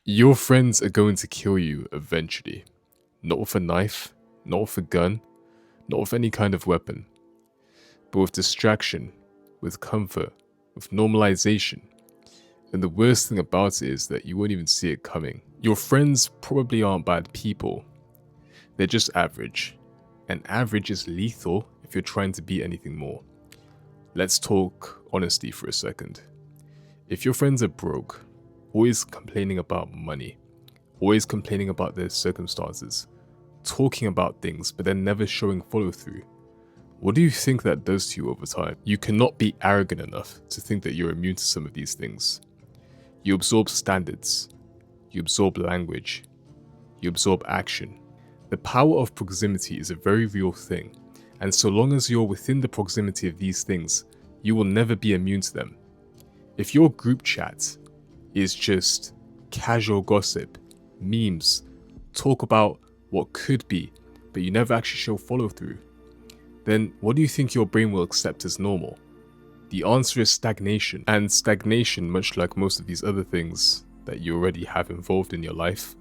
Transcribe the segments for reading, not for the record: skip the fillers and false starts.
Your friends are going to kill you eventually. Not with a knife, not with a gun, not with any kind of weapon, but with distraction, with comfort, with normalization. And the worst thing about it is that you won't even see it coming. Your friends probably aren't bad people, they're just average. And average is lethal if you're trying to be anything more. Let's talk honesty for a second. If your friends are broke, always complaining about money, always complaining about their circumstances, talking about things but then never showing follow through, what do you think that does to you over time? You cannot be arrogant enough to think that you're immune to some of these things. You absorb standards, you absorb language, you absorb action. The power of proximity is a very real thing, and so long as you're within the proximity of these things, you will never be immune to them. If your group chat is just casual gossip, memes, talk about what could be, but you never actually show follow through, then what do you think your brain will accept as normal? The answer is stagnation. And stagnation, much like most of these other things that you already have involved in your life,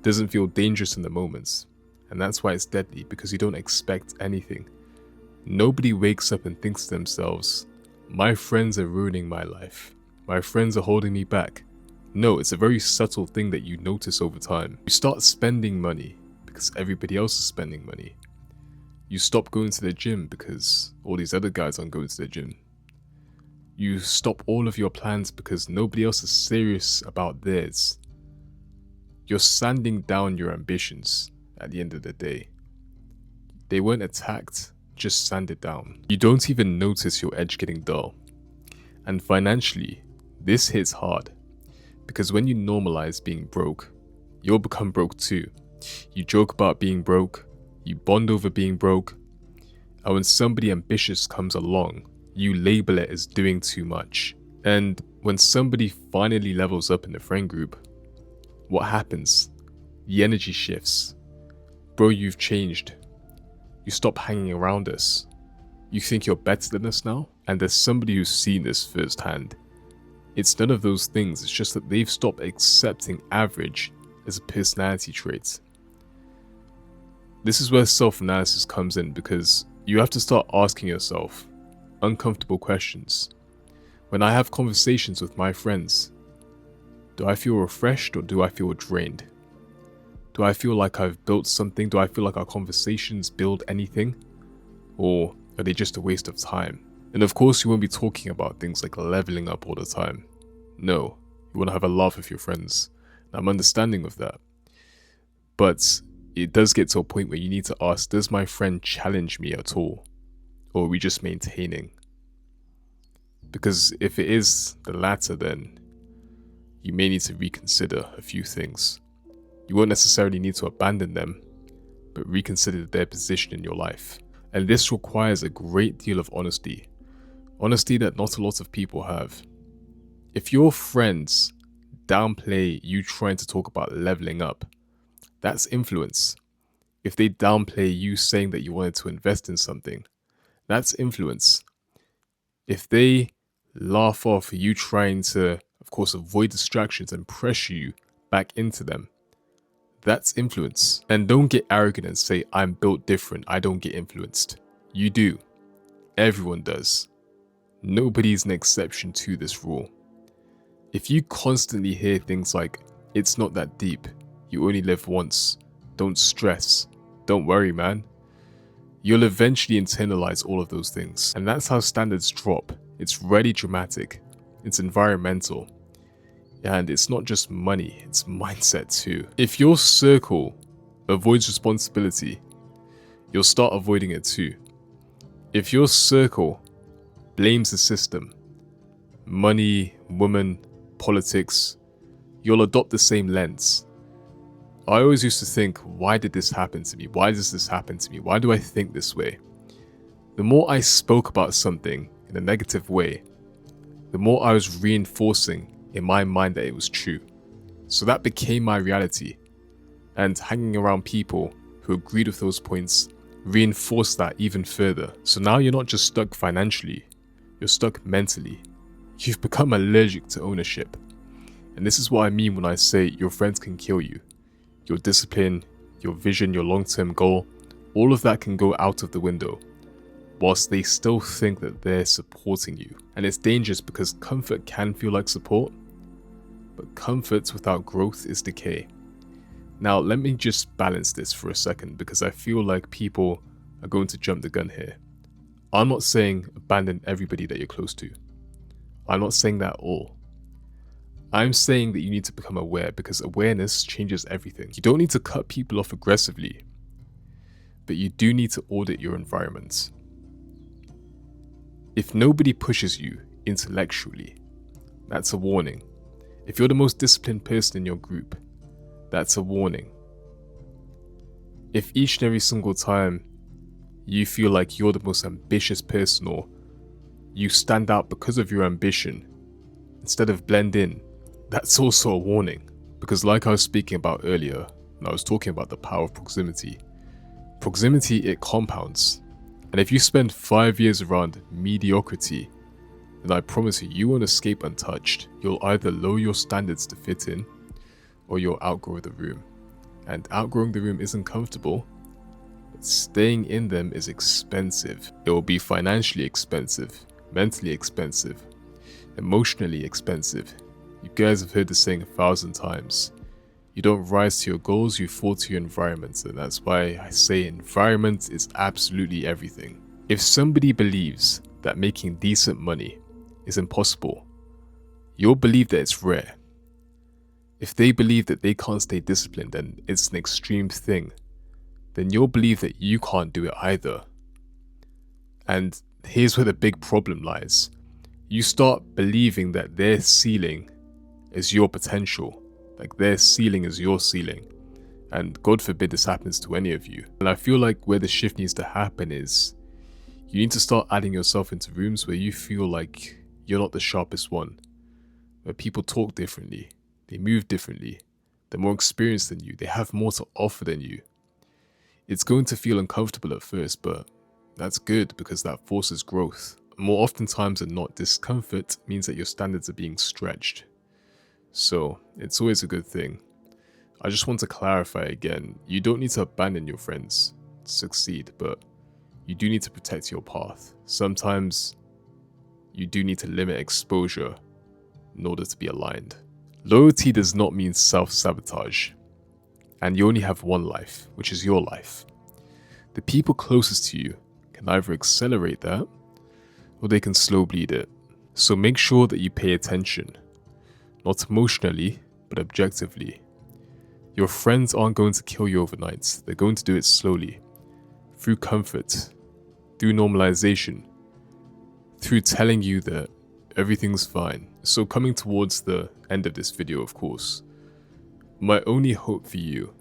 doesn't feel dangerous in the moments. And that's why it's deadly, because you don't expect anything. Nobody wakes up and thinks to themselves, my friends are ruining my life. My friends are holding me back. No, it's a very subtle thing that you notice over time. You start spending money because everybody else is spending money. You stop going to the gym because all these other guys aren't going to the gym. You stop all of your plans because nobody else is serious about theirs. You're sanding down your ambitions at the end of the day. They weren't attacked, just sanded down. You don't even notice your edge getting dull. And financially, this hits hard. Because when you normalize being broke, you'll become broke too. You joke about being broke, you bond over being broke, and when somebody ambitious comes along, you label it as doing too much. And when somebody finally levels up in the friend group, what happens? The energy shifts. Bro, you've changed. You stop hanging around us. You think you're better than us now? And there's somebody who's seen this firsthand. It's none of those things, it's just that they've stopped accepting average as a personality trait. This is where self-analysis comes in, because you have to start asking yourself uncomfortable questions. When I have conversations with my friends, do I feel refreshed or do I feel drained? Do I feel like I've built something? Do I feel like our conversations build anything? Or are they just a waste of time? And of course, you won't be talking about things like leveling up all the time. No, you want to have a laugh with your friends. I'm understanding of that. But it does get to a point where you need to ask, does my friend challenge me at all? Or are we just maintaining? Because if it is the latter, then you may need to reconsider a few things. You won't necessarily need to abandon them, but reconsider their position in your life. And this requires a great deal of honesty. Honesty that not a lot of people have. If your friends downplay you trying to talk about leveling up, that's influence. If they downplay you saying that you wanted to invest in something, that's influence. If they laugh off you trying to, of course, avoid distractions and pressure you back into them, that's influence. And don't get arrogant and say, I'm built different, I don't get influenced. You do. Everyone does. Nobody's an exception to this rule. If you constantly hear things like, it's not that deep, you only live once, don't stress, don't worry man, you'll eventually internalize all of those things. And that's how standards drop. It's really dramatic. It's environmental. And it's not just money, it's mindset too. If your circle avoids responsibility, you'll start avoiding it too. If your circle blames the system, money, women, politics, you'll adopt the same lens. I always used to think, why did this happen to me? Why does this happen to me? Why do I think this way? The more I spoke about something in a negative way, the more I was reinforcing in my mind that it was true. So that became my reality. And hanging around people who agreed with those points reinforced that even further. So now you're not just stuck financially, you're stuck mentally. You've become allergic to ownership. And this is what I mean when I say your friends can kill you. Your discipline, your vision, your long-term goal, all of that can go out of the window, whilst they still think that they're supporting you. And it's dangerous because comfort can feel like support, but comfort without growth is decay. Now, let me just balance this for a second because I feel like people are going to jump the gun here. I'm not saying abandon everybody that you're close to. I'm not saying that at all. I'm saying that you need to become aware because awareness changes everything. You don't need to cut people off aggressively, but you do need to audit your environment. If nobody pushes you intellectually, that's a warning. If you're the most disciplined person in your group, that's a warning. If each and every single time you feel like you're the most ambitious person or you stand out because of your ambition instead of blend in, that's also a warning. Because like I was speaking about earlier, and I was talking about the power of proximity, it compounds. And if you spend 5 years around mediocrity, then I promise you, you won't escape untouched. You'll either lower your standards to fit in, or you'll outgrow the room. And outgrowing the room isn't comfortable, but staying in them is expensive. It will be financially expensive, mentally expensive, emotionally expensive. You guys have heard the saying 1,000 times. You don't rise to your goals, you fall to your environment. And that's why I say environment is absolutely everything. If somebody believes that making decent money is impossible, you'll believe that it's rare. If they believe that they can't stay disciplined and it's an extreme thing, then you'll believe that you can't do it either. And here's where the big problem lies. You start believing that their ceiling is your potential, like their ceiling is your ceiling. And God forbid this happens to any of you. And I feel like where the shift needs to happen is you need to start adding yourself into rooms where you feel like you're not the sharpest one, where people talk differently, they move differently, they're more experienced than you, they have more to offer than you. It's going to feel uncomfortable at first, but that's good because that forces growth. More oftentimes than not, discomfort means that your standards are being stretched. So it's always a good thing. I just want to clarify again, you don't need to abandon your friends to succeed, but you do need to protect your path. Sometimes you do need to limit exposure in order to be aligned. Loyalty does not mean self-sabotage, and you only have one life, which is your life. The people closest to you can either accelerate that or they can slow bleed it. So make sure that you pay attention, not emotionally, but objectively. Your friends aren't going to kill you overnight. They're going to do it slowly, through comfort, through normalization, through telling you that everything's fine. So coming towards the end of this video, of course, my only hope for you,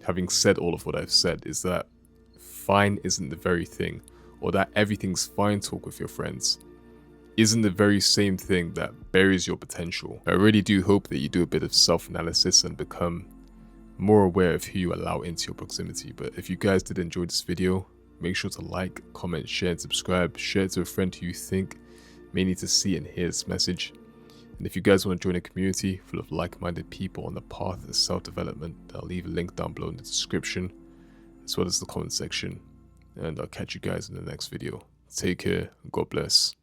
having said all of what I've said, is that fine isn't the very thing, or that everything's fine talk with your friends isn't the very same thing that buries your potential. I really do hope that you do a bit of self-analysis and become more aware of who you allow into your proximity. But if you guys did enjoy this video, make sure to like, comment, share, and subscribe. Share it to a friend who you think may need to see and hear this message. And if you guys want to join a community full of like-minded people on the path of self-development, I'll leave a link down below in the description, as well as the comment section. And I'll catch you guys in the next video. Take care, and God bless.